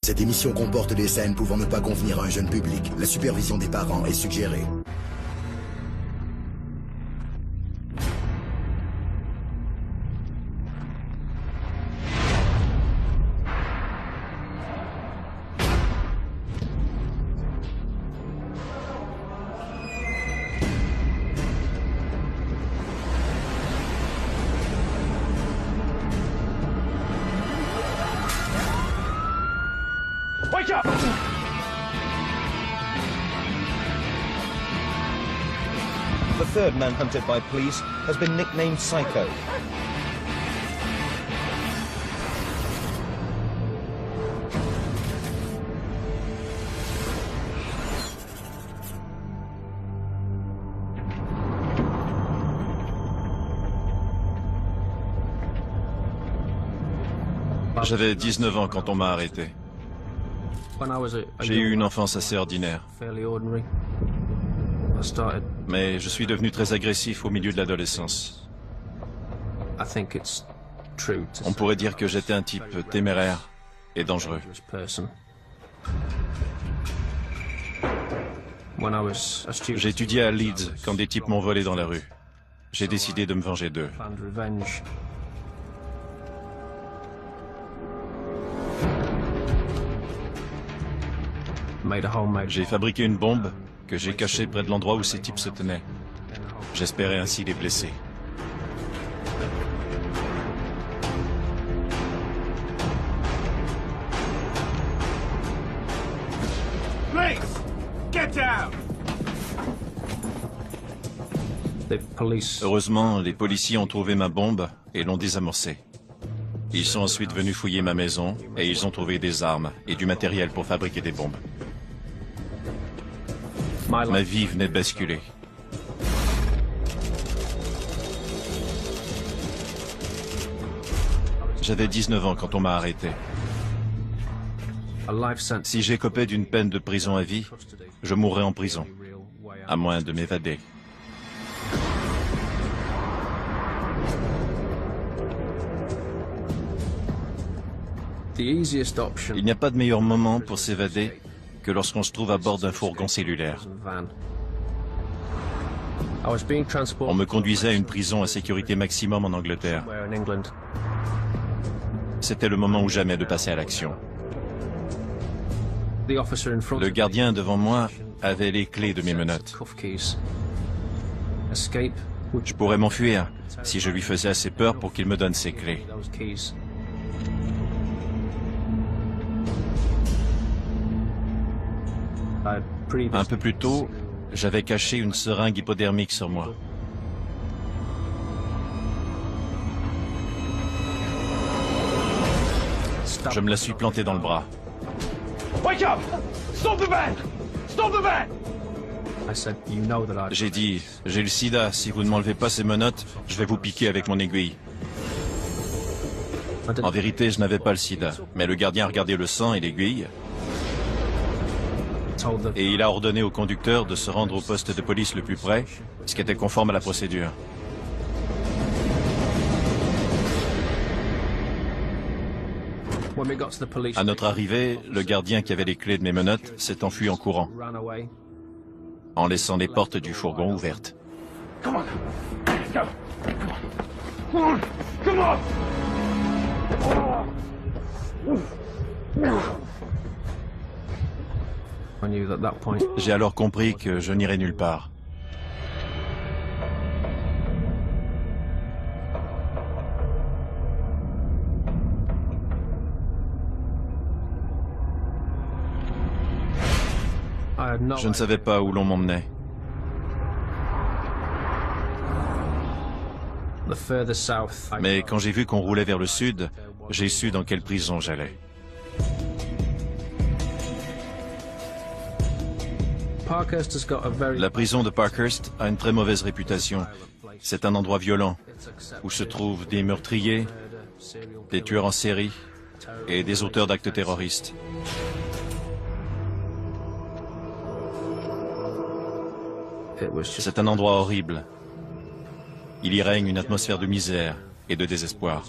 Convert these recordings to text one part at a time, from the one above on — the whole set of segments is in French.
Cette émission comporte des scènes pouvant ne pas convenir à un jeune public. La supervision des parents est suggérée. Wake up! The third man hunted by police has been nicknamed Psycho. J'avais 19 ans quand on m'a arrêté. J'ai eu une enfance assez ordinaire. Mais je suis devenu très agressif au milieu de l'adolescence. On pourrait dire que j'étais un type téméraire et dangereux. J'ai étudié à Leeds quand des types m'ont volé dans la rue. J'ai décidé de me venger d'eux. J'ai fabriqué une bombe que j'ai cachée près de l'endroit où ces types se tenaient. J'espérais ainsi les blesser. Please, get down! Heureusement, les policiers ont trouvé ma bombe et l'ont désamorcée. Ils sont ensuite venus fouiller ma maison et ils ont trouvé des armes et du matériel pour fabriquer des bombes. Ma vie venait de basculer. J'avais 19 ans quand on m'a arrêté. Si j'écopais d'une peine de prison à vie, je mourrais en prison, à moins de m'évader. Il n'y a pas de meilleur moment pour s'évader que lorsqu'on se trouve à bord d'un fourgon cellulaire. On me conduisait à une prison à sécurité maximum en Angleterre. C'était le moment ou jamais de passer à l'action. Le gardien devant moi avait les clés de mes menottes. Je pourrais m'enfuir si je lui faisais assez peur pour qu'il me donne ses clés. Un peu plus tôt, j'avais caché une seringue hypodermique sur moi. Je me la suis plantée dans le bras. Wake up! Stop the van! Stop the van! J'ai dit, j'ai le sida, si vous ne m'enlevez pas ces menottes, je vais vous piquer avec mon aiguille. En vérité, je n'avais pas le sida, mais le gardien a regardé le sang et l'aiguille. Et il a ordonné au conducteur de se rendre au poste de police le plus près, ce qui était conforme à la procédure. À notre arrivée, le gardien qui avait les clés de mes menottes s'est enfui en courant, en laissant les portes du fourgon ouvertes. Come on! Go! Come on! Come on! J'ai alors compris que je n'irais nulle part. Je ne savais pas où l'on m'emmenait. Mais quand j'ai vu qu'on roulait vers le sud, j'ai su dans quelle prison j'allais. La prison de Parkhurst a une très mauvaise réputation. C'est un endroit violent, où se trouvent des meurtriers, des tueurs en série et des auteurs d'actes terroristes. C'est un endroit horrible. Il y règne une atmosphère de misère et de désespoir.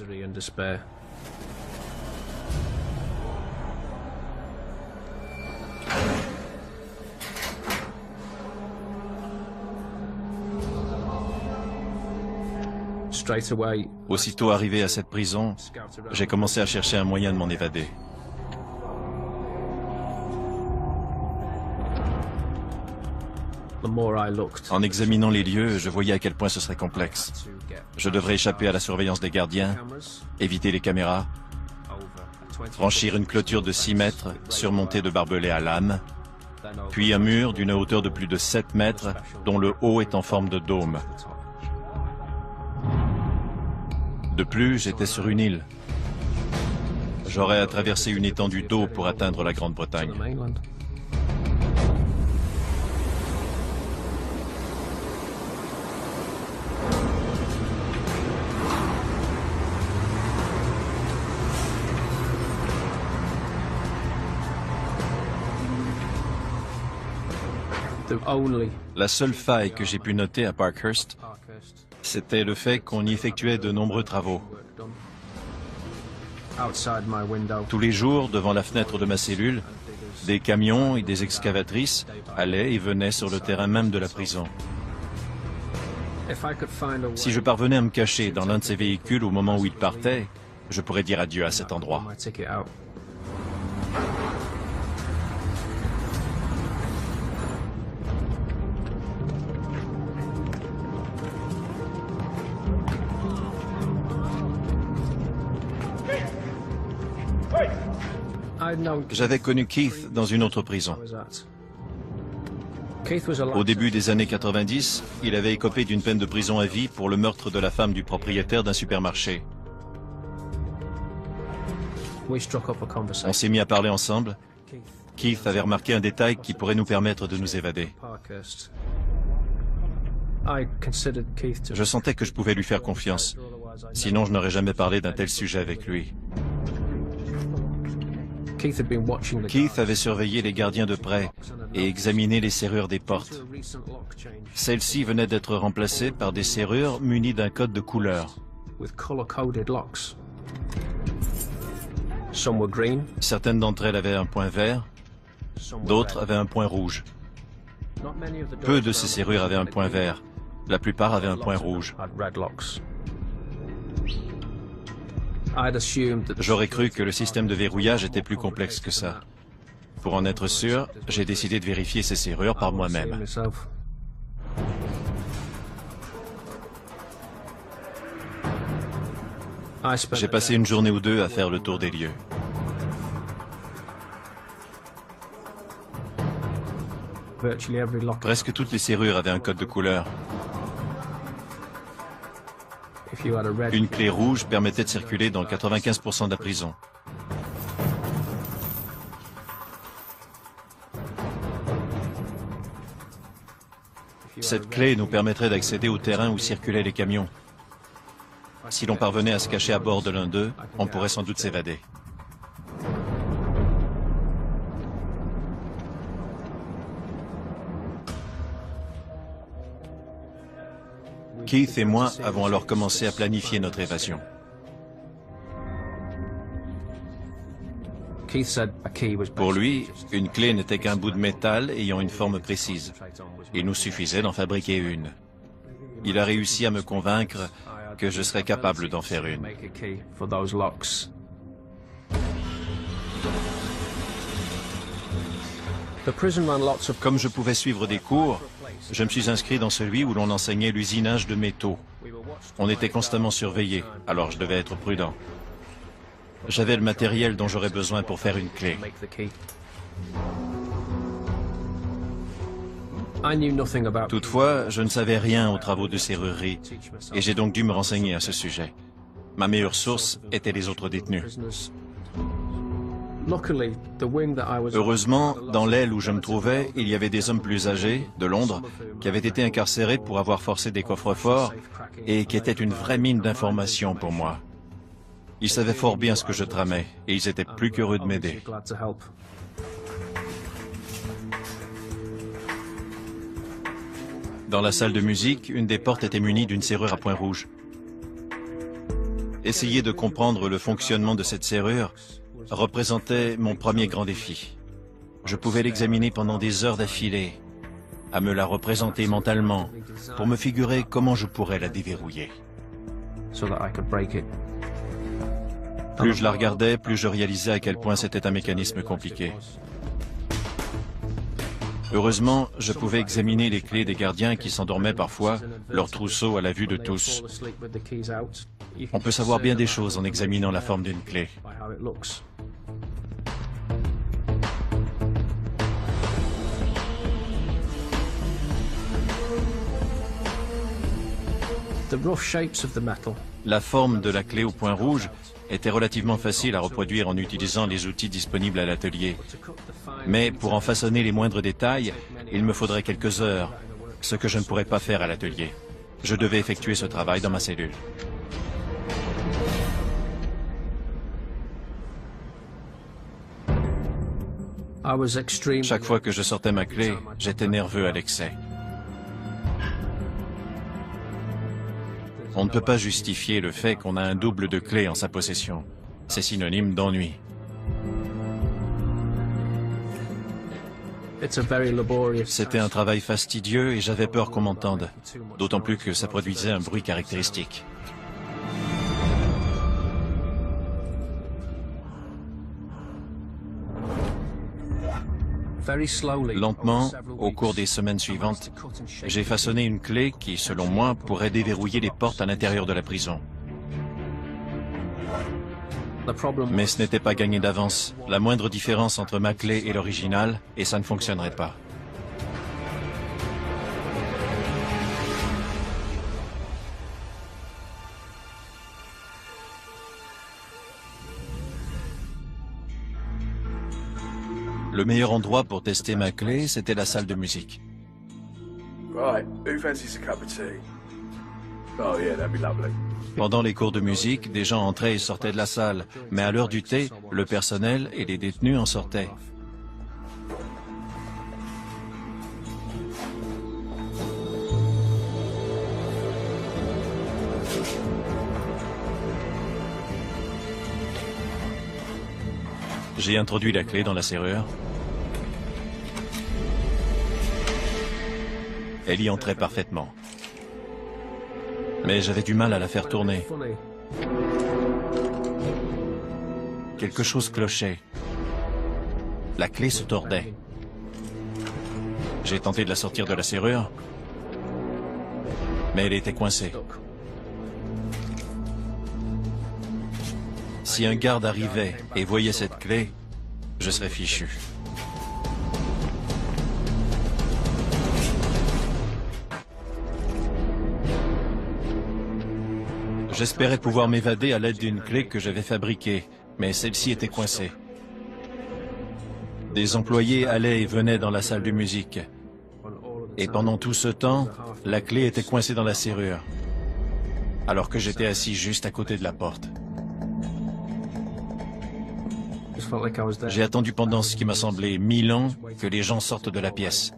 Aussitôt arrivé à cette prison, j'ai commencé à chercher un moyen de m'en évader. En examinant les lieux, je voyais à quel point ce serait complexe. Je devrais échapper à la surveillance des gardiens, éviter les caméras, franchir une clôture de 6 mètres surmontée de barbelés à lame, puis un mur d'une hauteur de plus de 7 mètres dont le haut est en forme de dôme. De plus, j'étais sur une île. J'aurais à traverser une étendue d'eau pour atteindre la Grande-Bretagne. La seule faille que j'ai pu noter à Parkhurst, c'était le fait qu'on y effectuait de nombreux travaux. Tous les jours, devant la fenêtre de ma cellule, des camions et des excavatrices allaient et venaient sur le terrain même de la prison. Si je parvenais à me cacher dans l'un de ces véhicules au moment où ils partaient, je pourrais dire adieu à cet endroit. J'avais connu Keith dans une autre prison. Au début des années 90, il avait écopé d'une peine de prison à vie pour le meurtre de la femme du propriétaire d'un supermarché. On s'est mis à parler ensemble. Keith avait remarqué un détail qui pourrait nous permettre de nous évader. Je sentais que je pouvais lui faire confiance. Sinon, je n'aurais jamais parlé d'un tel sujet avec lui. Keith avait surveillé les gardiens de près et examiné les serrures des portes. Celles-ci venaient d'être remplacées par des serrures munies d'un code de couleur. Certaines d'entre elles avaient un point vert, d'autres avaient un point rouge. Peu de ces serrures avaient un point vert, la plupart avaient un point rouge. J'aurais cru que le système de verrouillage était plus complexe que ça. Pour en être sûr, j'ai décidé de vérifier ces serrures par moi-même. J'ai passé une journée ou deux à faire le tour des lieux. Presque toutes les serrures avaient un code de couleur. Une clé rouge permettait de circuler dans 95% de la prison. Cette clé nous permettrait d'accéder au terrain où circulaient les camions. Si l'on parvenait à se cacher à bord de l'un d'eux, on pourrait sans doute s'évader. Keith et moi avons alors commencé à planifier notre évasion. Pour lui, une clé n'était qu'un bout de métal ayant une forme précise. Il nous suffisait d'en fabriquer une. Il a réussi à me convaincre que je serais capable d'en faire une. Comme je pouvais suivre des cours, je me suis inscrit dans celui où l'on enseignait l'usinage de métaux. On était constamment surveillés, alors je devais être prudent. J'avais le matériel dont j'aurais besoin pour faire une clé. Toutefois, je ne savais rien aux travaux de serrurerie, et j'ai donc dû me renseigner à ce sujet. Ma meilleure source était les autres détenus. Heureusement, dans l'aile où je me trouvais, il y avait des hommes plus âgés, de Londres, qui avaient été incarcérés pour avoir forcé des coffres-forts et qui étaient une vraie mine d'informations pour moi. Ils savaient fort bien ce que je tramais et ils étaient plus qu'heureux de m'aider. Dans la salle de musique, une des portes était munie d'une serrure à point rouge. Essayer de comprendre le fonctionnement de cette serrure représentait mon premier grand défi. Je pouvais l'examiner pendant des heures d'affilée, à me la représenter mentalement, pour me figurer comment je pourrais la déverrouiller. Plus je la regardais, plus je réalisais à quel point c'était un mécanisme compliqué. Heureusement, je pouvais examiner les clés des gardiens qui s'endormaient parfois, leur trousseau à la vue de tous. On peut savoir bien des choses en examinant la forme d'une clé. La forme de la clé au point rouge était relativement facile à reproduire en utilisant les outils disponibles à l'atelier. Mais pour en façonner les moindres détails, il me faudrait quelques heures, ce que je ne pourrais pas faire à l'atelier. Je devais effectuer ce travail dans ma cellule. Chaque fois que je sortais ma clé, j'étais nerveux à l'excès. On ne peut pas justifier le fait qu'on a un double de clés en sa possession. C'est synonyme d'ennui. C'était un travail fastidieux et j'avais peur qu'on m'entende, d'autant plus que ça produisait un bruit caractéristique. Lentement, au cours des semaines suivantes, j'ai façonné une clé qui, selon moi, pourrait déverrouiller les portes à l'intérieur de la prison. Mais ce n'était pas gagné d'avance. La moindre différence entre ma clé et l'original, et ça ne fonctionnerait pas. Le meilleur endroit pour tester ma clé, c'était la salle de musique. Pendant les cours de musique, des gens entraient et sortaient de la salle, mais à l'heure du thé, le personnel et les détenus en sortaient. J'ai introduit la clé dans la serrure. Elle y entrait parfaitement. Mais j'avais du mal à la faire tourner. Quelque chose clochait. La clé se tordait. J'ai tenté de la sortir de la serrure, mais elle était coincée. Si un garde arrivait et voyait cette clé, je serais fichu. J'espérais pouvoir m'évader à l'aide d'une clé que j'avais fabriquée, mais celle-ci était coincée. Des employés allaient et venaient dans la salle de musique. Et pendant tout ce temps, la clé était coincée dans la serrure, alors que j'étais assis juste à côté de la porte. J'ai attendu pendant ce qui m'a semblé 1000 ans que les gens sortent de la pièce.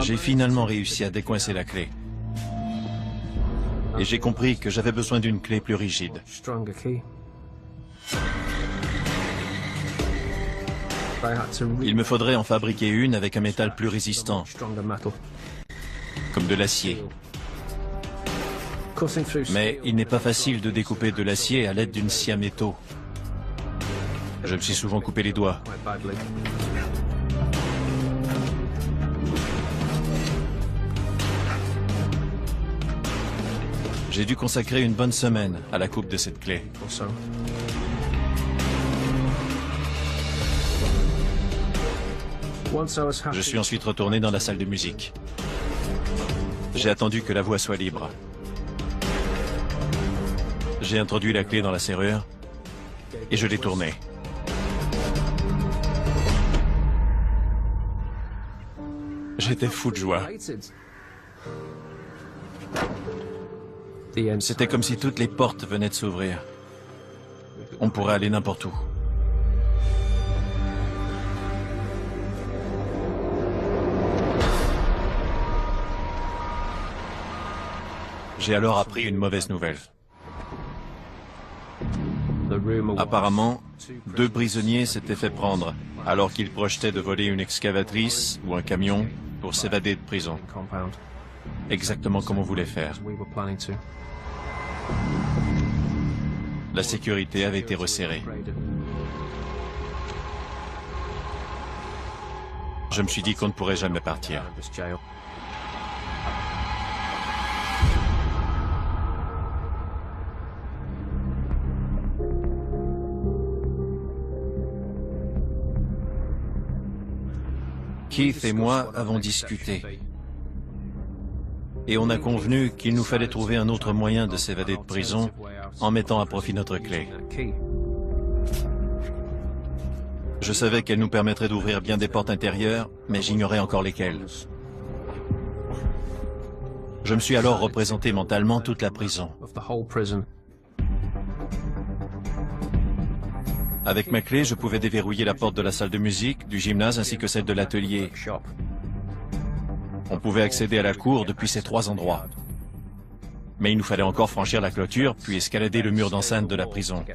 J'ai finalement réussi à décoincer la clé. Et j'ai compris que j'avais besoin d'une clé plus rigide. Il me faudrait en fabriquer une avec un métal plus résistant, comme de l'acier. Mais il n'est pas facile de découper de l'acier à l'aide d'une scie à métaux. Je me suis souvent coupé les doigts. J'ai dû consacrer une bonne semaine à la coupe de cette clé. Je suis ensuite retourné dans la salle de musique. J'ai attendu que la voie soit libre. J'ai introduit la clé dans la serrure et je l'ai tournée. J'étais fou de joie. C'était comme si toutes les portes venaient de s'ouvrir. On pourrait aller n'importe où. J'ai alors appris une mauvaise nouvelle. Apparemment, 2 prisonniers s'étaient fait prendre alors qu'ils projetaient de voler une excavatrice ou un camion pour s'évader de prison. Exactement comme on voulait faire. La sécurité avait été resserrée. Je me suis dit qu'on ne pourrait jamais partir. Keith et moi avons discuté. Et on a convenu qu'il nous fallait trouver un autre moyen de s'évader de prison en mettant à profit notre clé. Je savais qu'elle nous permettrait d'ouvrir bien des portes intérieures, mais j'ignorais encore lesquelles. Je me suis alors représenté mentalement toute la prison. Avec ma clé, je pouvais déverrouiller la porte de la salle de musique, du gymnase ainsi que celle de l'atelier. On pouvait accéder à la cour depuis ces 3 endroits. Mais il nous fallait encore franchir la clôture, puis escalader le mur d'enceinte de la prison.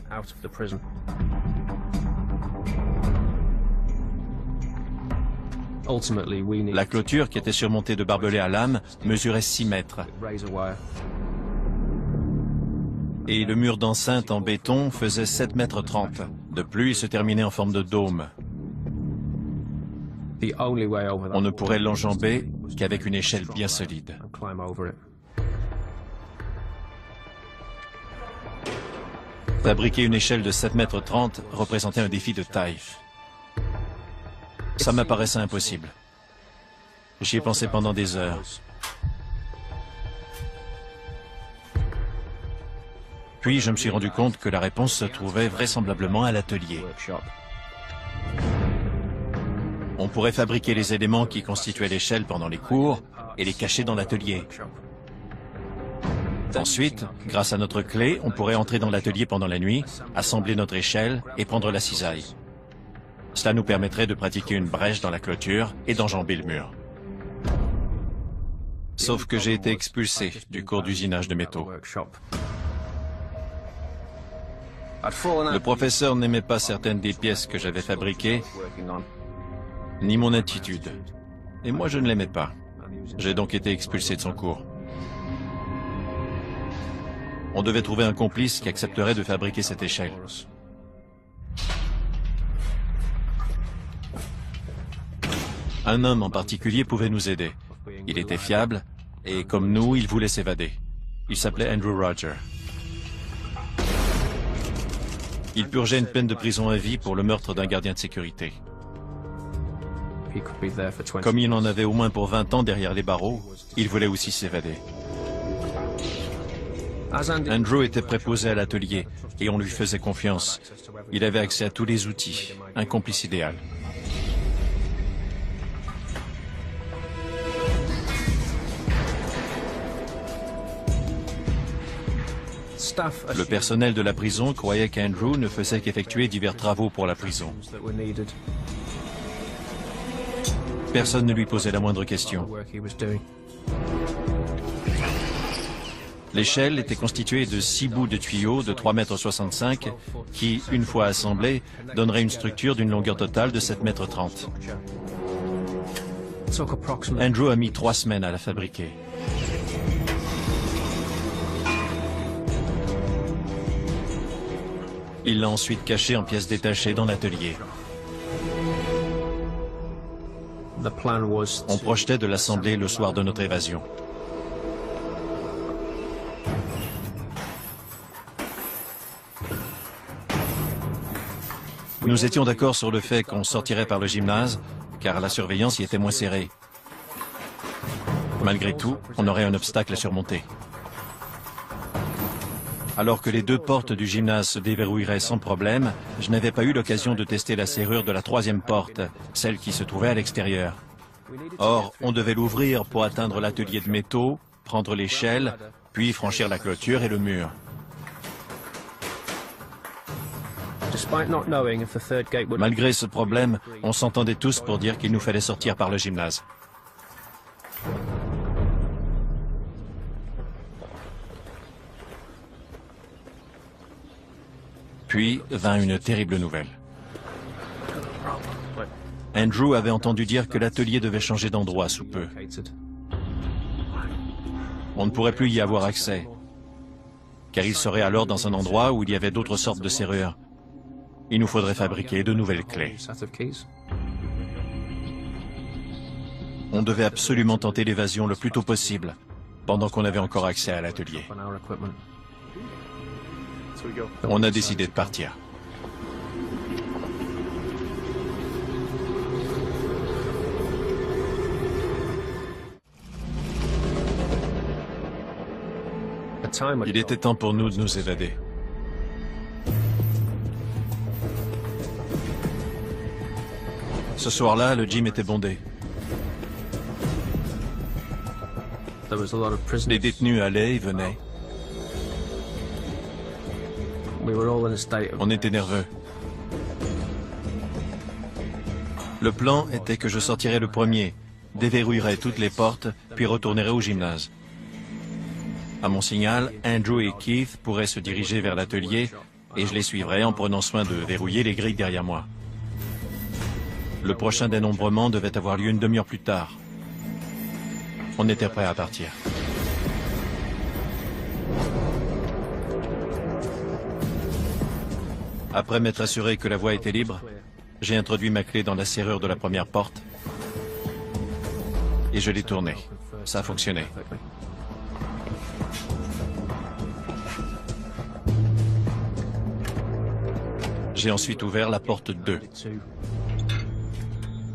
La clôture, qui était surmontée de barbelés à lame, mesurait 6 mètres. Et le mur d'enceinte en béton faisait 7,30 mètres. De plus, il se terminait en forme de dôme. On ne pourrait l'enjamber qu'avec une échelle bien solide. Fabriquer une échelle de 7,30 mètres représentait un défi de taille. Ça m'apparaissait impossible. J'y ai pensé pendant des heures. Puis je me suis rendu compte que la réponse se trouvait vraisemblablement à l'atelier. On pourrait fabriquer les éléments qui constituaient l'échelle pendant les cours et les cacher dans l'atelier. Ensuite, grâce à notre clé, on pourrait entrer dans l'atelier pendant la nuit, assembler notre échelle et prendre la cisaille. Cela nous permettrait de pratiquer une brèche dans la clôture et d'enjamber le mur. Sauf que j'ai été expulsé du cours d'usinage de métaux. Le professeur n'aimait pas certaines des pièces que j'avais fabriquées, ni mon attitude. Et moi, je ne l'aimais pas. J'ai donc été expulsé de son cours. On devait trouver un complice qui accepterait de fabriquer cette échelle. Un homme en particulier pouvait nous aider. Il était fiable, et comme nous, il voulait s'évader. Il s'appelait Andrew Roger. Il purgeait une peine de prison à vie pour le meurtre d'un gardien de sécurité. Comme il en avait au moins pour 20 ans derrière les barreaux, il voulait aussi s'évader. Andrew était préposé à l'atelier et on lui faisait confiance. Il avait accès à tous les outils, un complice idéal. Le personnel de la prison croyait qu'Andrew ne faisait qu'effectuer divers travaux pour la prison. Personne ne lui posait la moindre question. L'échelle était constituée de 6 bouts de tuyaux de 3,65 m qui, une fois assemblés, donneraient une structure d'une longueur totale de 7,30 m. Andrew a mis 3 semaines à la fabriquer. Il l'a ensuite cachée en pièces détachées dans l'atelier. On projetait de l'assembler le soir de notre évasion. Nous étions d'accord sur le fait qu'on sortirait par le gymnase, car la surveillance y était moins serrée. Malgré tout, on aurait un obstacle à surmonter. Alors que les 2 portes du gymnase se déverrouilleraient sans problème, je n'avais pas eu l'occasion de tester la serrure de la 3e porte, celle qui se trouvait à l'extérieur. Or, on devait l'ouvrir pour atteindre l'atelier de métaux, prendre l'échelle, puis franchir la clôture et le mur. Malgré ce problème, on s'entendait tous pour dire qu'il nous fallait sortir par le gymnase. Puis vint une terrible nouvelle. Andrew avait entendu dire que l'atelier devait changer d'endroit sous peu. On ne pourrait plus y avoir accès, car il serait alors dans un endroit où il y avait d'autres sortes de serrures. Il nous faudrait fabriquer de nouvelles clés. On devait absolument tenter l'évasion le plus tôt possible, pendant qu'on avait encore accès à l'atelier. On a décidé de partir. Il était temps pour nous de nous évader. Ce soir-là, le gym était bondé. Les détenus allaient et venaient. On était nerveux. Le plan était que je sortirais le premier, déverrouillerais toutes les portes, puis retournerais au gymnase. À mon signal, Andrew et Keith pourraient se diriger vers l'atelier et je les suivrais en prenant soin de verrouiller les grilles derrière moi. Le prochain dénombrement devait avoir lieu une demi-heure plus tard. On était prêts à partir. Après m'être assuré que la voie était libre, j'ai introduit ma clé dans la serrure de la première porte et je l'ai tournée. Ça a fonctionné. J'ai ensuite ouvert la porte 2.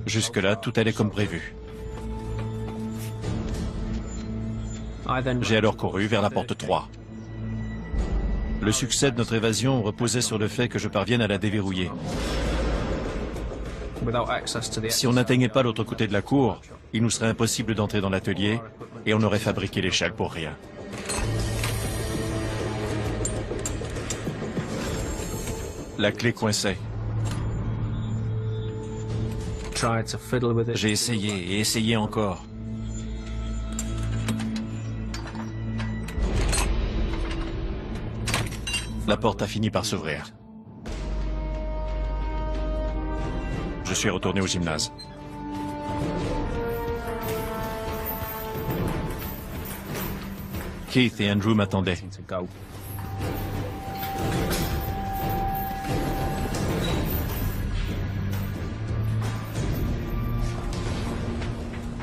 Jusque-là, tout allait comme prévu. J'ai alors couru vers la porte 3. Le succès de notre évasion reposait sur le fait que je parvienne à la déverrouiller. Si on n'atteignait pas l'autre côté de la cour, il nous serait impossible d'entrer dans l'atelier et on aurait fabriqué l'échelle pour rien. La clé coinçait. J'ai essayé et essayé encore. La porte a fini par s'ouvrir. Je suis retourné au gymnase. Keith et Andrew m'attendaient.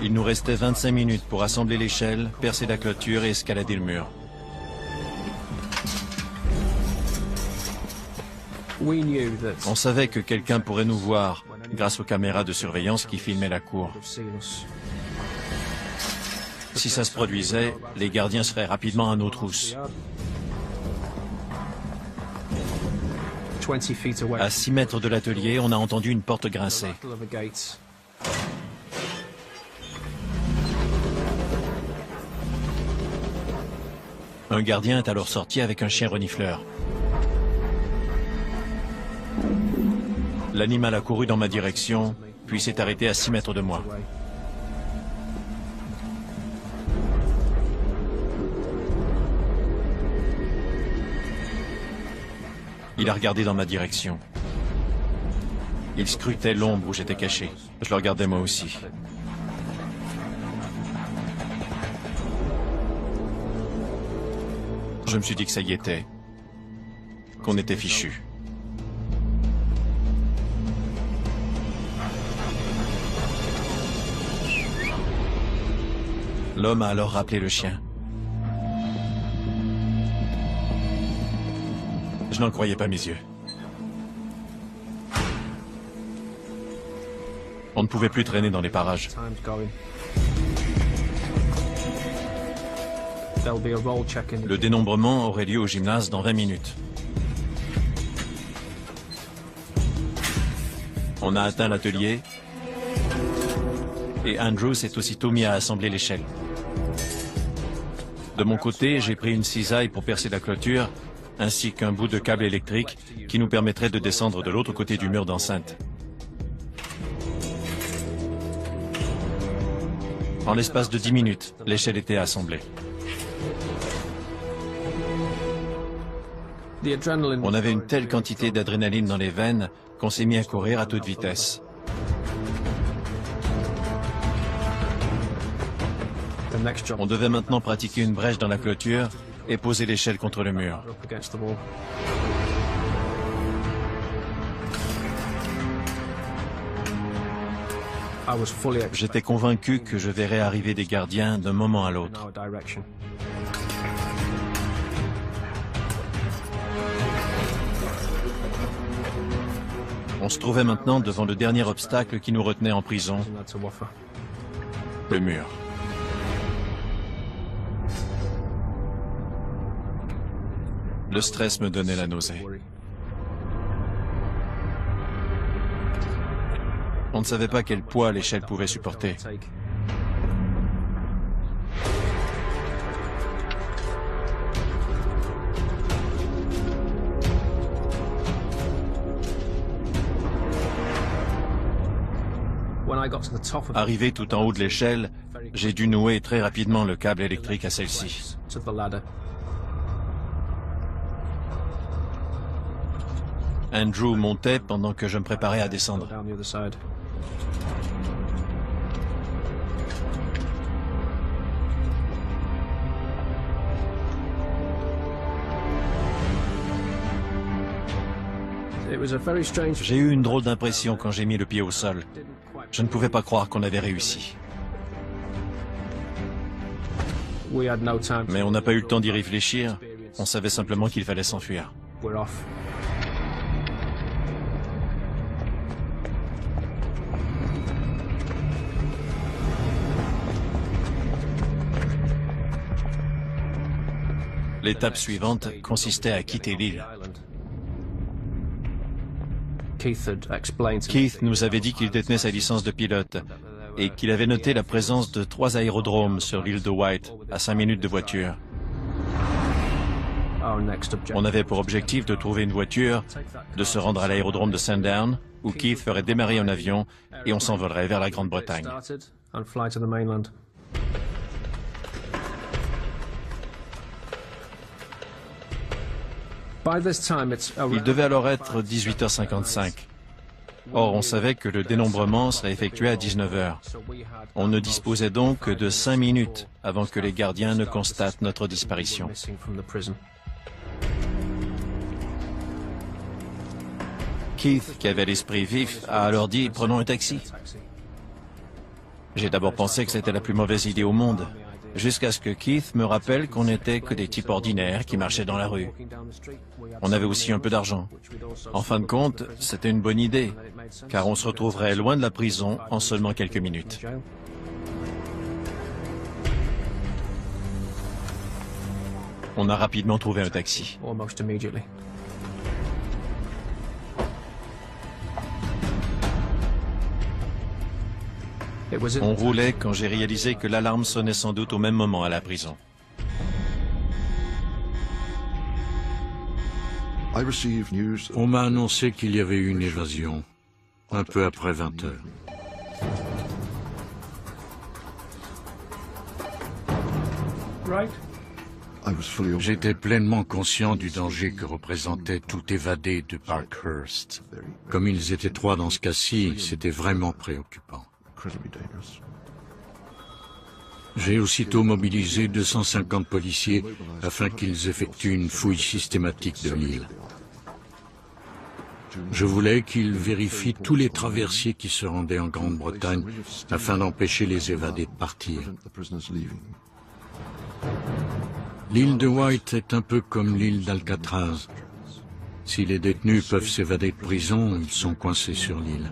Il nous restait 25 minutes pour assembler l'échelle, percer la clôture et escalader le mur. On savait que quelqu'un pourrait nous voir grâce aux caméras de surveillance qui filmaient la cour. Si ça se produisait, les gardiens seraient rapidement à nos trousses. À 6 mètres de l'atelier, on a entendu une porte grincer. Un gardien est alors sorti avec un chien renifleur. L'animal a couru dans ma direction, puis s'est arrêté à 6 mètres de moi. Il a regardé dans ma direction. Il scrutait l'ombre où j'étais caché. Je le regardais moi aussi. Je me suis dit que ça y était, qu'on était fichu. L'homme a alors rappelé le chien. Je n'en croyais pas mes yeux. On ne pouvait plus traîner dans les parages. Le dénombrement aurait lieu au gymnase dans 20 minutes. On a atteint l'atelier et Andrew s'est aussitôt mis à assembler l'échelle. De mon côté, j'ai pris une cisaille pour percer la clôture, ainsi qu'un bout de câble électrique qui nous permettrait de descendre de l'autre côté du mur d'enceinte. En l'espace de 10 minutes, l'échelle était assemblée. On avait une telle quantité d'adrénaline dans les veines qu'on s'est mis à courir à toute vitesse. On devait maintenant pratiquer une brèche dans la clôture et poser l'échelle contre le mur. J'étais convaincu que je verrais arriver des gardiens d'un moment à l'autre. On se trouvait maintenant devant le dernier obstacle qui nous retenait en prison, le mur. Le stress me donnait la nausée. On ne savait pas quel poids l'échelle pouvait supporter. Arrivé tout en haut de l'échelle, j'ai dû nouer très rapidement le câble électrique à celle-ci. Andrew montait pendant que je me préparais à descendre. J'ai eu une drôle d'impression quand j'ai mis le pied au sol. Je ne pouvais pas croire qu'on avait réussi. Mais on n'a pas eu le temps d'y réfléchir. On savait simplement qu'il fallait s'enfuir. L'étape suivante consistait à quitter l'île. Keith nous avait dit qu'il détenait sa licence de pilote et qu'il avait noté la présence de 3 aérodromes sur l'île de White, à 5 minutes de voiture. On avait pour objectif de trouver une voiture, de se rendre à l'aérodrome de Sandown, où Keith ferait démarrer un avion et on s'envolerait vers la Grande-Bretagne. Il devait alors être 18h55. Or, on savait que le dénombrement serait effectué à 19h. On ne disposait donc que de 5 minutes avant que les gardiens ne constatent notre disparition. Keith, qui avait l'esprit vif, a alors dit « Prenons un taxi ». J'ai d'abord pensé que c'était la plus mauvaise idée au monde, jusqu'à ce que Keith me rappelle qu'on n'était que des types ordinaires qui marchaient dans la rue. On avait aussi un peu d'argent. En fin de compte, c'était une bonne idée, car on se retrouverait loin de la prison en seulement quelques minutes. On a rapidement trouvé un taxi. On roulait quand j'ai réalisé que l'alarme sonnait sans doute au même moment à la prison. On m'a annoncé qu'il y avait eu une évasion, un peu après 20 heures. J'étais pleinement conscient du danger que représentait tout évadé de Parkhurst. Comme ils étaient 3 dans ce cas-ci, c'était vraiment préoccupant. J'ai aussitôt mobilisé 250 policiers afin qu'ils effectuent une fouille systématique de l'île. Je voulais qu'ils vérifient tous les traversiers qui se rendaient en Grande-Bretagne afin d'empêcher les évadés de partir. L'île de White est un peu comme l'île d'Alcatraz. Si les détenus peuvent s'évader de prison, ils sont coincés sur l'île.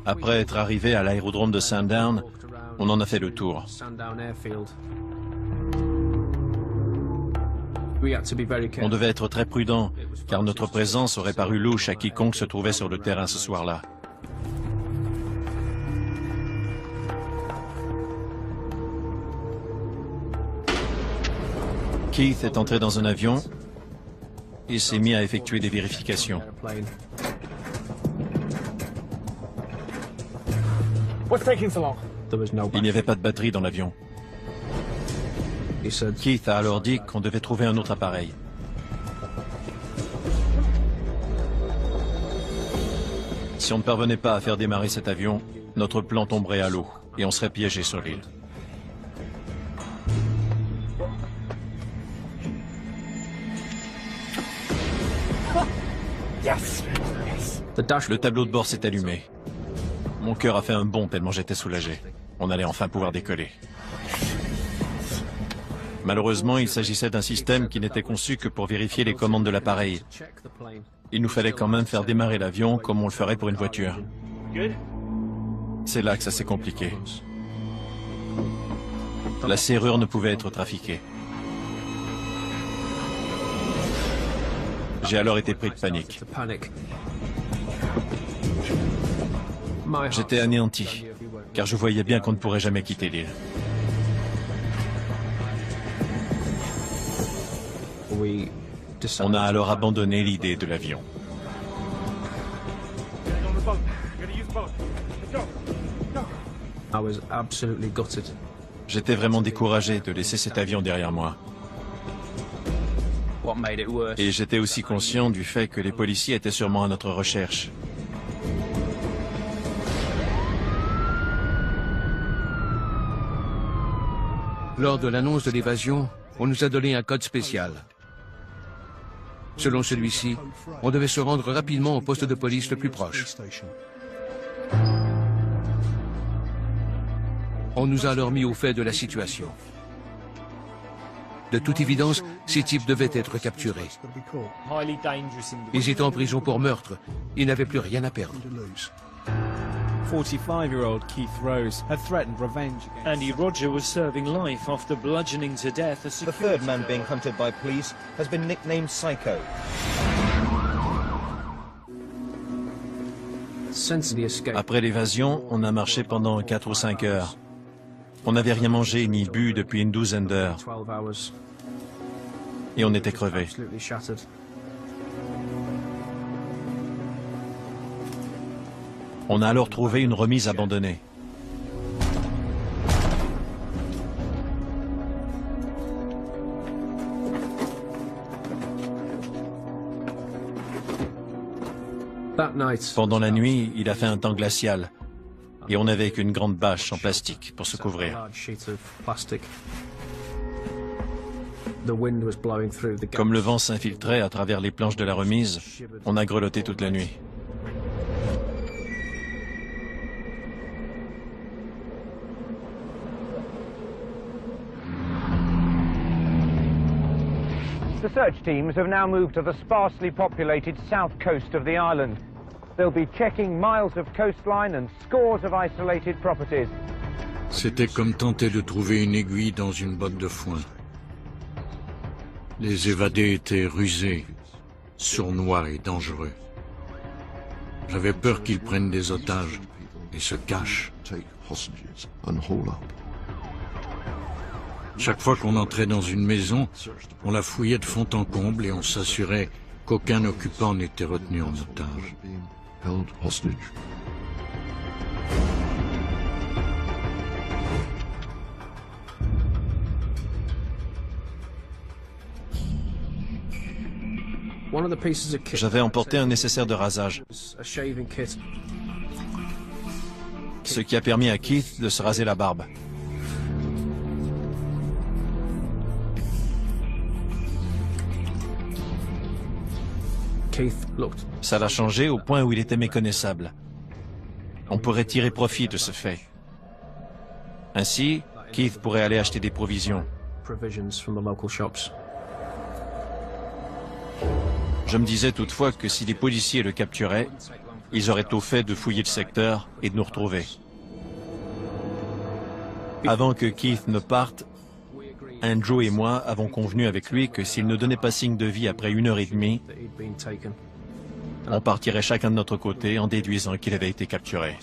Après être arrivé à l'aérodrome de Sandown, on en a fait le tour. On devait être très prudent, car notre présence aurait paru louche à quiconque se trouvait sur le terrain ce soir-là. Keith est entré dans un avion et s'est mis à effectuer des vérifications. Il n'y avait pas de batterie dans l'avion. Keith a alors dit qu'on devait trouver un autre appareil. Si on ne parvenait pas à faire démarrer cet avion, notre plan tomberait à l'eau et on serait piégé sur l'île. Le tableau de bord s'est allumé. Mon cœur a fait un bond tellement j'étais soulagé. On allait enfin pouvoir décoller. Malheureusement, il s'agissait d'un système qui n'était conçu que pour vérifier les commandes de l'appareil. Il nous fallait quand même faire démarrer l'avion comme on le ferait pour une voiture. C'est là que ça s'est compliqué. La serrure ne pouvait être trafiquée. J'ai alors été pris de panique. J'étais anéanti, car je voyais bien qu'on ne pourrait jamais quitter l'île. On a alors abandonné l'idée de l'avion. J'étais vraiment découragé de laisser cet avion derrière moi. Et j'étais aussi conscient du fait que les policiers étaient sûrement à notre recherche. Lors de l'annonce de l'évasion, on nous a donné un code spécial. Selon celui-ci, on devait se rendre rapidement au poste de police le plus proche. On nous a alors mis au fait de la situation. De toute évidence, ces types devaient être capturés. Ils étaient en prison pour meurtre. Ils n'avaient plus rien à perdre. 45-year-old Keith Rose had threatened revenge against Andy Roger was serving life after bludgeoning to death a The security third man being hunted by police has been nicknamed Psycho. Après l'évasion, on a marché pendant 4 ou 5 heures. On n'avait rien mangé ni bu depuis une douzaine d'heures. Et on était crevés. On a alors trouvé une remise abandonnée. Pendant la nuit, il a fait un temps glacial. Et on n'avait qu'une grande bâche en plastique pour se couvrir. Comme le vent s'infiltrait à travers les planches de la remise, on a grelotté toute la nuit. The search teams have now moved to the sparsely populated south coast of the island. They'll be checking miles of coastline and scores of isolated properties. C'était comme tenter de trouver une aiguille dans une botte de foin. Les évadés étaient rusés, sournois et dangereux. J'avais peur qu'ils prennent des otages et se cachent. Chaque fois qu'on entrait dans une maison, on la fouillait de fond en comble et on s'assurait qu'aucun occupant n'était retenu en otage. J'avais emporté un nécessaire de rasage, ce qui a permis à Keith de se raser la barbe. Ça l'a changé au point où il était méconnaissable. On pourrait tirer profit de ce fait. Ainsi, Keith pourrait aller acheter des provisions. Je me disais toutefois que si les policiers le capturaient, ils auraient au fait de fouiller le secteur et de nous retrouver. Avant que Keith ne parte, Andrew et moi avons convenu avec lui que s'il ne donnait pas signe de vie après 1h30, on partirait chacun de notre côté en déduisant qu'il avait été capturé.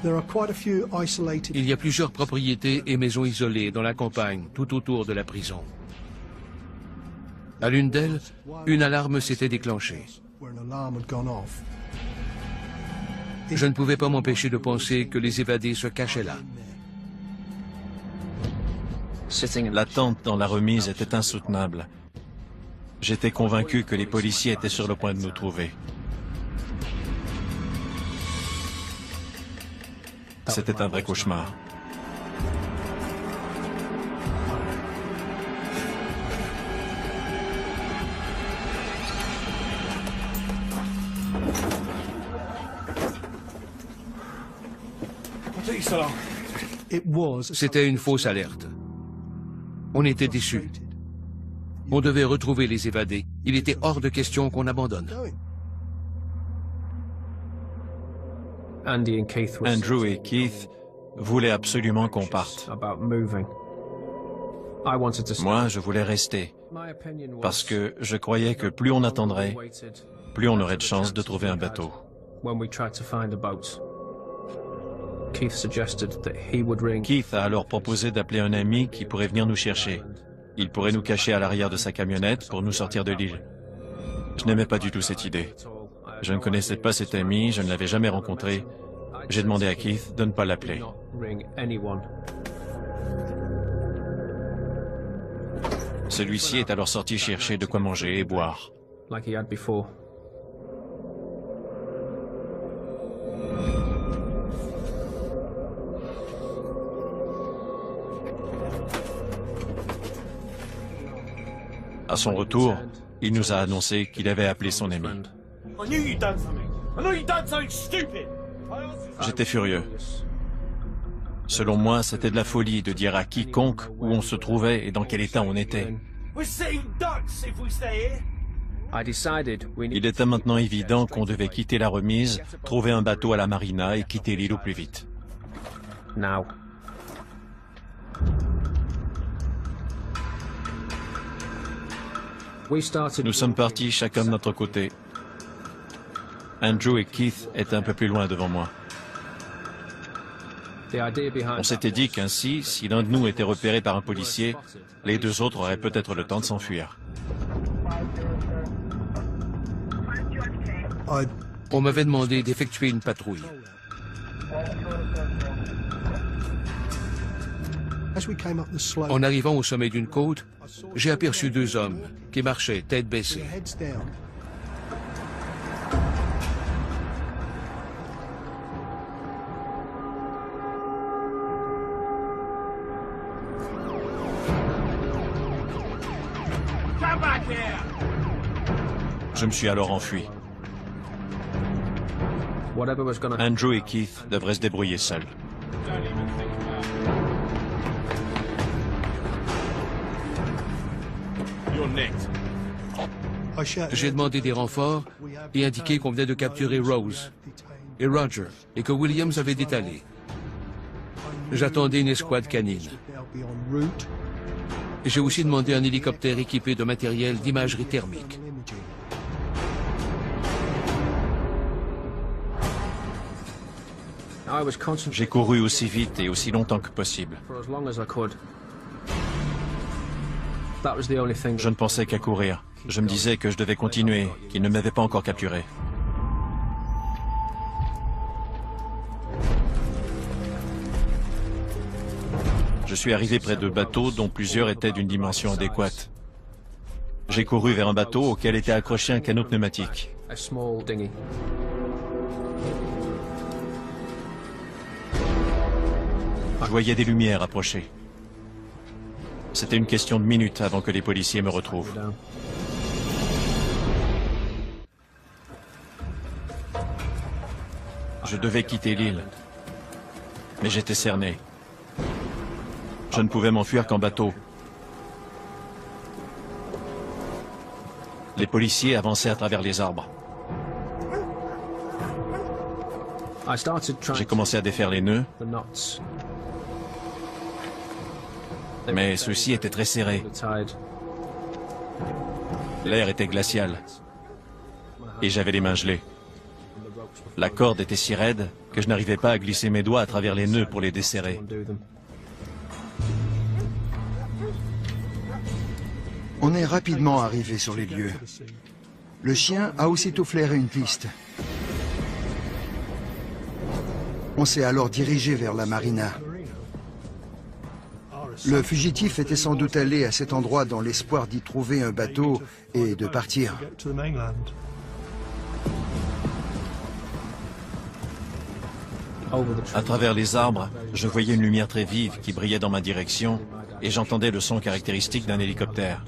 Il y a plusieurs propriétés et maisons isolées dans la campagne, tout autour de la prison. À l'une d'elles, une alarme s'était déclenchée. Je ne pouvais pas m'empêcher de penser que les évadés se cachaient là. L'attente dans la remise était insoutenable. J'étais convaincu que les policiers étaient sur le point de nous trouver. C'était un vrai cauchemar. C'était une fausse alerte. On était déçus. On devait retrouver les évadés. Il était hors de question qu'on abandonne. Andrew et Keith voulaient absolument qu'on parte. Moi, je voulais rester, parce que je croyais que plus on attendrait, plus on aurait de chance de trouver un bateau. Keith a alors proposé d'appeler un ami qui pourrait venir nous chercher. Il pourrait nous cacher à l'arrière de sa camionnette pour nous sortir de l'île. Je n'aimais pas du tout cette idée. Je ne connaissais pas cet ami, je ne l'avais jamais rencontré. J'ai demandé à Keith de ne pas l'appeler. Celui-ci est alors sorti chercher de quoi manger et boire. À son retour, il nous a annoncé qu'il avait appelé son ami. J'étais furieux. Selon moi, c'était de la folie de dire à quiconque où on se trouvait et dans quel état on était. Il était maintenant évident qu'on devait quitter la remise, trouver un bateau à la marina et quitter l'île au plus vite. Nous sommes partis chacun de notre côté. Andrew et Keith étaient un peu plus loin devant moi. On s'était dit qu'ainsi, si l'un de nous était repéré par un policier, les deux autres auraient peut-être le temps de s'enfuir. On m'avait demandé d'effectuer une patrouille. En arrivant au sommet d'une côte, j'ai aperçu deux hommes qui marchaient tête baissée. Je me suis alors enfui. Andrew et Keith devraient se débrouiller seuls. J'ai demandé des renforts et indiqué qu'on venait de capturer Rose et Roger et que Williams avait détalé. J'attendais une escouade canine. J'ai aussi demandé un hélicoptère équipé de matériel d'imagerie thermique. J'ai couru aussi vite et aussi longtemps que possible. Je ne pensais qu'à courir. Je me disais que je devais continuer, qu'ils ne m'avaient pas encore capturé. Je suis arrivé près de bateaux dont plusieurs étaient d'une dimension adéquate. J'ai couru vers un bateau auquel était accroché un canot pneumatique. Je voyais des lumières approcher. C'était une question de minutes avant que les policiers me retrouvent. Je devais quitter l'île, mais j'étais cerné. Je ne pouvais m'enfuir qu'en bateau. Les policiers avançaient à travers les arbres. J'ai commencé à défaire les nœuds, mais ceux-ci étaient très serrés. L'air était glacial et j'avais les mains gelées. La corde était si raide que je n'arrivais pas à glisser mes doigts à travers les nœuds pour les desserrer. On est rapidement arrivé sur les lieux. Le chien a aussitôt flairé une piste. On s'est alors dirigé vers la marina. Le fugitif était sans doute allé à cet endroit dans l'espoir d'y trouver un bateau et de partir. À travers les arbres, je voyais une lumière très vive qui brillait dans ma direction et j'entendais le son caractéristique d'un hélicoptère.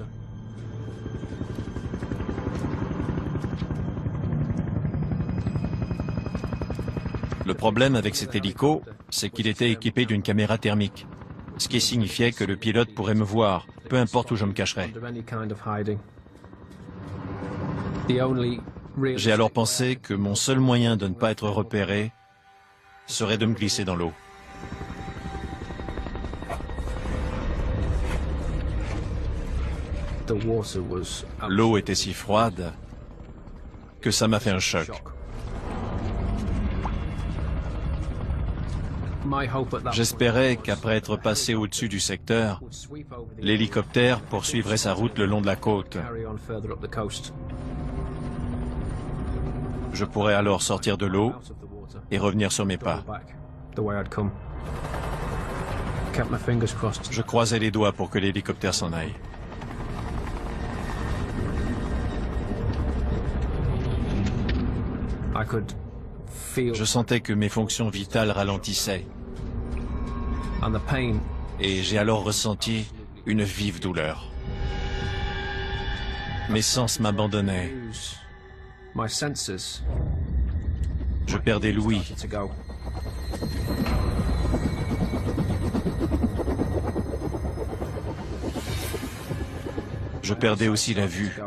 Le problème avec cet hélico, c'est qu'il était équipé d'une caméra thermique, ce qui signifiait que le pilote pourrait me voir, peu importe où je me cacherais. J'ai alors pensé que mon seul moyen de ne pas être repéré serait de me glisser dans l'eau. L'eau était si froide que ça m'a fait un choc. J'espérais qu'après être passé au-dessus du secteur, l'hélicoptère poursuivrait sa route le long de la côte. Je pourrais alors sortir de l'eau et revenir sur mes pas. Je croisais les doigts pour que l'hélicoptère s'en aille. Je sentais que mes fonctions vitales ralentissaient. Et j'ai alors ressenti une vive douleur. Mes sens m'abandonnaient. Je perdais l'ouïe. Je perdais aussi la vue.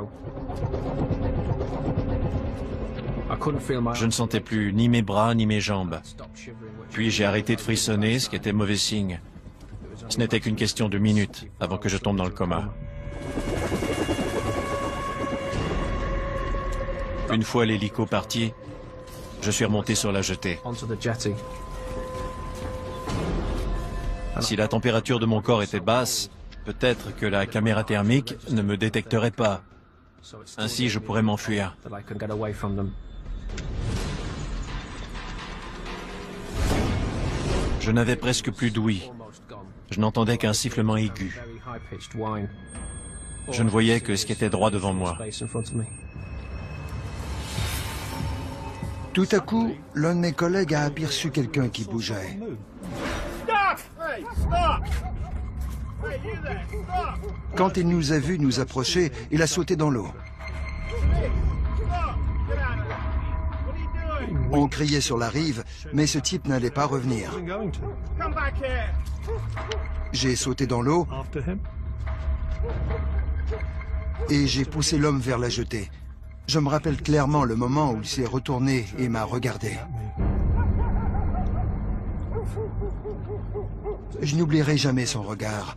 Je ne sentais plus ni mes bras ni mes jambes. Puis j'ai arrêté de frissonner, ce qui était mauvais signe. Ce n'était qu'une question de minutes avant que je tombe dans le coma. Une fois l'hélico parti, je suis remonté sur la jetée. Si la température de mon corps était basse, peut-être que la caméra thermique ne me détecterait pas. Ainsi, je pourrais m'enfuir. Je n'avais presque plus d'ouïe. Je n'entendais qu'un sifflement aigu. Je ne voyais que ce qui était droit devant moi. Tout à coup, l'un de mes collègues a aperçu quelqu'un qui bougeait. Quand il nous a vus nous approcher, il a sauté dans l'eau. On criait sur la rive, mais ce type n'allait pas revenir. J'ai sauté dans l'eau et j'ai poussé l'homme vers la jetée. Je me rappelle clairement le moment où il s'est retourné et m'a regardé. Je n'oublierai jamais son regard.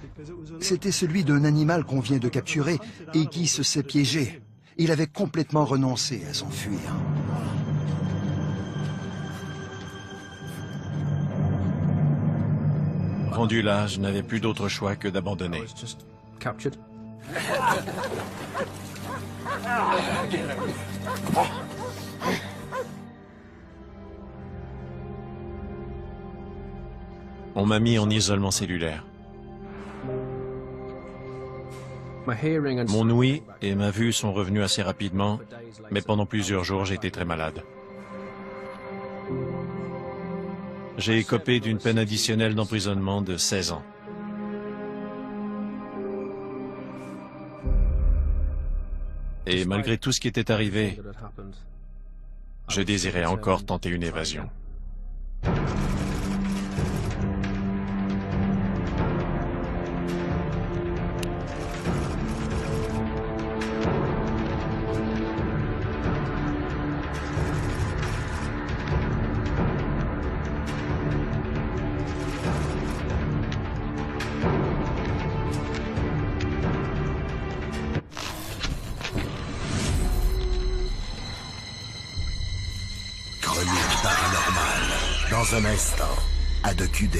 C'était celui d'un animal qu'on vient de capturer et qui se s'est piégé. Il avait complètement renoncé à s'enfuir. Rendu là, je n'avais plus d'autre choix que d'abandonner. On m'a mis en isolement cellulaire. Mon ouïe et ma vue sont revenus assez rapidement, mais pendant plusieurs jours, j'ai été très malade. J'ai écopé d'une peine additionnelle d'emprisonnement de 16 ans. Et malgré tout ce qui était arrivé, je désirais encore tenter une évasion. Dans un instant, à DocuD.